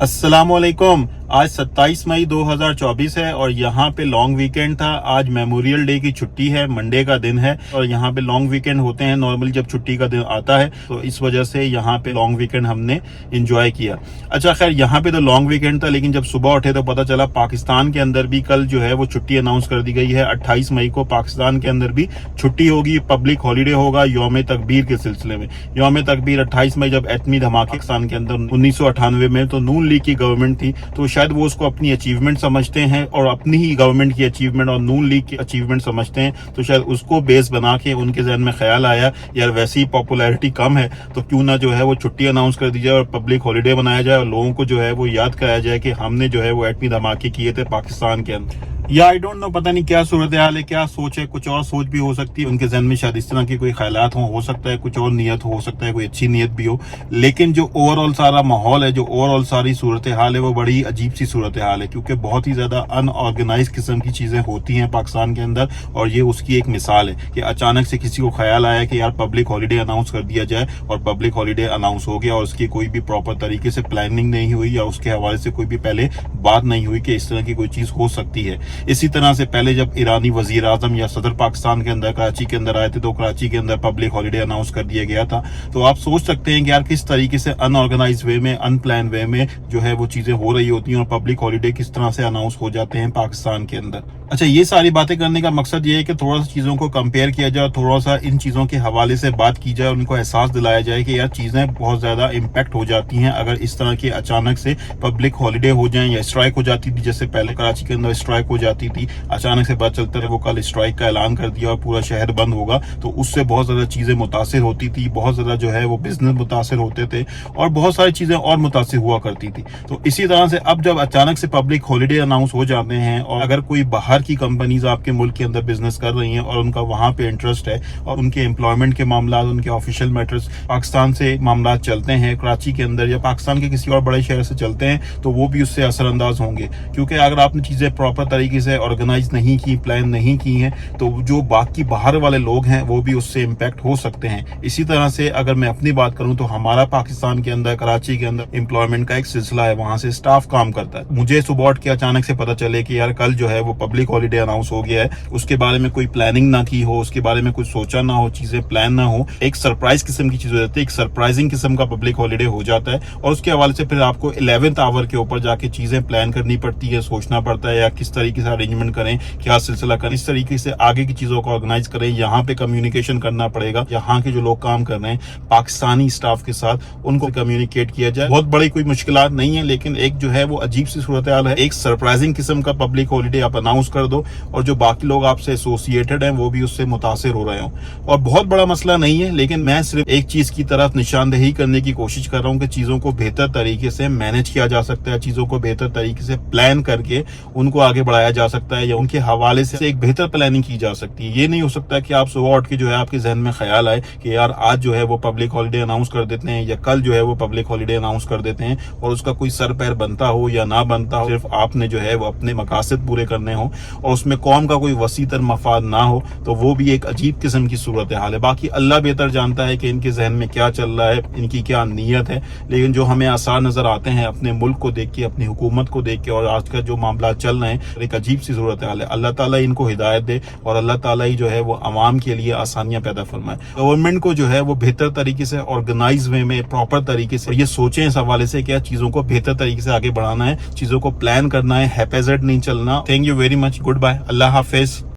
अस्सलाम वालेकुम। आज 27 मई 2024 है और यहाँ पे लॉन्ग वीकेंड था। आज मेमोरियल डे की छुट्टी है, मंडे का दिन है और यहाँ पे लॉन्ग वीकेंड होते हैं नॉर्मली जब छुट्टी का दिन आता है, तो इस वजह से यहाँ पे लॉन्ग वीकेंड हमने एंजॉय किया। अच्छा खैर, यहाँ पे तो लॉन्ग वीकेंड था, लेकिन जब सुबह उठे तो पता चला पाकिस्तान के अंदर भी कल जो है वो छुट्टी अनाउंस कर दी गई है। 28 मई को पाकिस्तान के अंदर भी छुट्टी होगी, पब्लिक हॉलीडे होगा यौम तकबीर के सिलसिले में। यौम तकबीर 28 मई जब एटमी धमाके पाकिस्तान के अंदर 1998 में, तो नून लीग की गवर्नमेंट थी, तो शायद वो उसको अपनी अचीवमेंट समझते हैं और अपनी ही गवर्नमेंट की अचीवमेंट और नून लीग की अचीवमेंट समझते हैं, तो शायद उसको बेस बना के उनके जहन में ख्याल आया यार वैसी पॉपुलैरिटी कम है तो क्यों ना जो है वो छुट्टी अनाउंस कर दी जाए और पब्लिक हॉलीडे बनाया जाए और लोगों को जो है वो याद कराया जाए कि हमने जो है वो एटमी धमाके किए थे पाकिस्तान के अंदर। या आई डोंट नो, पता नहीं क्या सूरत हाल है, क्या सोच है, कुछ और सोच भी हो सकती है उनके जहन में, शायद इस तरह के कोई ख्यालात हो सकता है कुछ और नियत हो सकता है, कोई अच्छी नियत भी हो, लेकिन जो ओवरऑल सारा माहौल है, जो ओवरऑल सारी सूरत हाल है, वो बड़ी अजीब सी सूरत हाल है, क्योंकि बहुत ही ज्यादा अनऑर्गेनाइज किस्म की चीजें होती हैं पाकिस्तान के अंदर। और ये उसकी एक मिसाल है कि अचानक से किसी को ख्याल आया कि यार पब्लिक हॉलीडे अनाउंस कर दिया जाए, और पब्लिक हॉलीडे अनाउंस हो गया और उसकी कोई भी प्रॉपर तरीके से प्लानिंग नहीं हुई या उसके हवाले से कोई भी पहले बात नहीं हुई कि इस तरह की कोई चीज हो सकती है। इसी तरह से पहले जब ईरानी वजीर आजम या सदर पाकिस्तान के अंदर कराची के अंदर आए थे, तो कराची के अंदर पब्लिक हॉलीडे अनाउंस कर दिया गया था। तो आप सोच सकते हैं कि यार किस तरीके से अनऑर्गेनाइज वे में, अनप्लान वे में जो है वो चीजें हो रही होती हैं और पब्लिक हॉलीडे किस तरह से अनाउंस हो जाते हैं पाकिस्तान के अंदर। अच्छा, ये सारी बातें करने का मकसद ये है कि थोड़ा सा चीजों को कंपेयर किया जाए और थोड़ा सा इन चीजों के हवाले से बात की जाए और उनको एहसास दिलाया जाए कि यार चीजें बहुत ज्यादा इम्पैक्ट हो जाती हैं अगर इस तरह के अचानक से पब्लिक हॉलीडे हो जाएं या स्ट्राइक हो जाती थी, जैसे पहले कराची के अंदर स्ट्राइक हो जाती थी, अचानक से बात चलते रहे वो कल स्ट्राइक का ऐलान कर दिया और पूरा शहर बंद होगा, तो उससे बहुत ज्यादा चीजें मुतासिर होती थी, बहुत ज्यादा जो है वो बिजनेस मुतासिर होते थे और बहुत सारी चीजें और मुतासिर हुआ करती थी। तो इसी तरह से अब जब अचानक से पब्लिक हॉलीडे अनाउंस हो जाते हैं और अगर कोई बाहर की कंपनीज आपके मुल्क के अंदर बिजनेस कर रही हैं और उनका वहां पे इंटरेस्ट है और उनके एम्प्लॉयमेंट के मामला, उनके ऑफिशियल मैटर्स पाकिस्तान से मामला चलते हैं कराची के अंदर या पाकिस्तान के किसी और बड़े शहर से चलते हैं, तो वो भी उससे असरअंदाज होंगे, क्योंकि अगर आपने चीजें प्रॉपर तरीके से ऑर्गेनाइज नहीं की, प्लान नहीं की हैं, तो जो बाकी बाहर वाले लोग हैं वो भी उससे इम्पैक्ट हो सकते हैं। इसी तरह से अगर मैं अपनी बात करूं तो हमारा पाकिस्तान के अंदर कराची के अंदर एम्प्लॉयमेंट का एक सिलसिला है, वहां से स्टाफ काम करता है। मुझे सुबह उठ के अचानक से पता चले कि यार कल जो है वो पब्लिक हॉलीडे अनाउंस हो गया है, उसके बारे में कोई प्लानिंग ना की हो, उसके बारे में कुछ सोचा ना हो, चीजें प्लान ना हो, एक सरप्राइज किस्म की चीज हो जाती है, एक सरप्राइजिंग किस्म का पब्लिक हॉलीडे हो जाता है और उसके हवाले से फिर आपको 11th आवर के ऊपर जाके चीजें प्लान करनी पड़ती है, सोचना पड़ता है या किस तरीके से अरेंजमेंट करें, क्या सिलसिला करें, इस तरीके से आगे की चीजों को ऑर्गेनाइज करें। यहाँ पे कम्युनिकेशन करना पड़ेगा, यहाँ के जो लोग काम कर रहे हैं पाकिस्तानी स्टाफ के साथ, उनको कम्युनिकेट किया जाए। बहुत बड़ी कोई मुश्किलात नहीं है, लेकिन एक जो है वो अजीब सी सूरत हाल है। एक सरप्राइजिंग किस्म का पब्लिक हॉलीडे आप अनाउंस कर दो और जो बाकी लोग आपसे एसोसिएटेड हैं वो भी उससे मुतासिर हो रहे हो। और बहुत बड़ा मसला नहीं है, लेकिन मैं सिर्फ एक चीज की तरफ निशानदेही करने की कोशिश कर रहा हूँ कि चीजों को बेहतर तरीके से मैनेज किया जा सकता है, चीजों को बेहतर तरीके से प्लान करके उनको आगे बढ़ाया जा सकता है या उनके हवाले से एक बेहतर प्लानिंग की जा सकती है। ये नहीं हो सकता कि आप सुबह उठ के जो है आपके जहन में ख्याल आए कि यार आज जो है वो पब्लिक हॉलीडे अनाउंस कर देते हैं या कल जो है वो पब्लिक हॉलीडे अनाउंस कर देते हैं और उसका कोई सर पैर बनता हो या ना बनता हो, सिर्फ आपने जो है वो अपने मकासद पूरे करने हो और उसमें कौम का कोई वसीतर मफाद ना हो, तो वो भी एक अजीब किस्म की सूरत हाल है। बाकी अल्लाह बेहतर जानता है कि इनके जहन में क्या चल रहा है, इनकी क्या नीयत है, लेकिन जो हमें आसार नजर आते हैं अपने मुल्क को देख के, अपनी हुकूमत को देख के और आज का जो मामला चल रहे हैं, एक अजीब सी सूरत हाल है। अल्लाह ताला इनको हिदायत दे और अल्लाह ताला ही जो है वो अवाम के लिए आसानियां पैदा फरमाए। गवर्नमेंट को जो है वो बेहतर तरीके से ऑर्गेनाइज वे में, प्रॉपर तरीके से ये सोचें इस हवाले से क्या चीजों को बेहतर तरीके से आगे बढ़ाना है, चीजों को प्लान करना है, हैपेजेड नहीं चलना। Thank you very much, goodbye, अल्लाह हाफिज।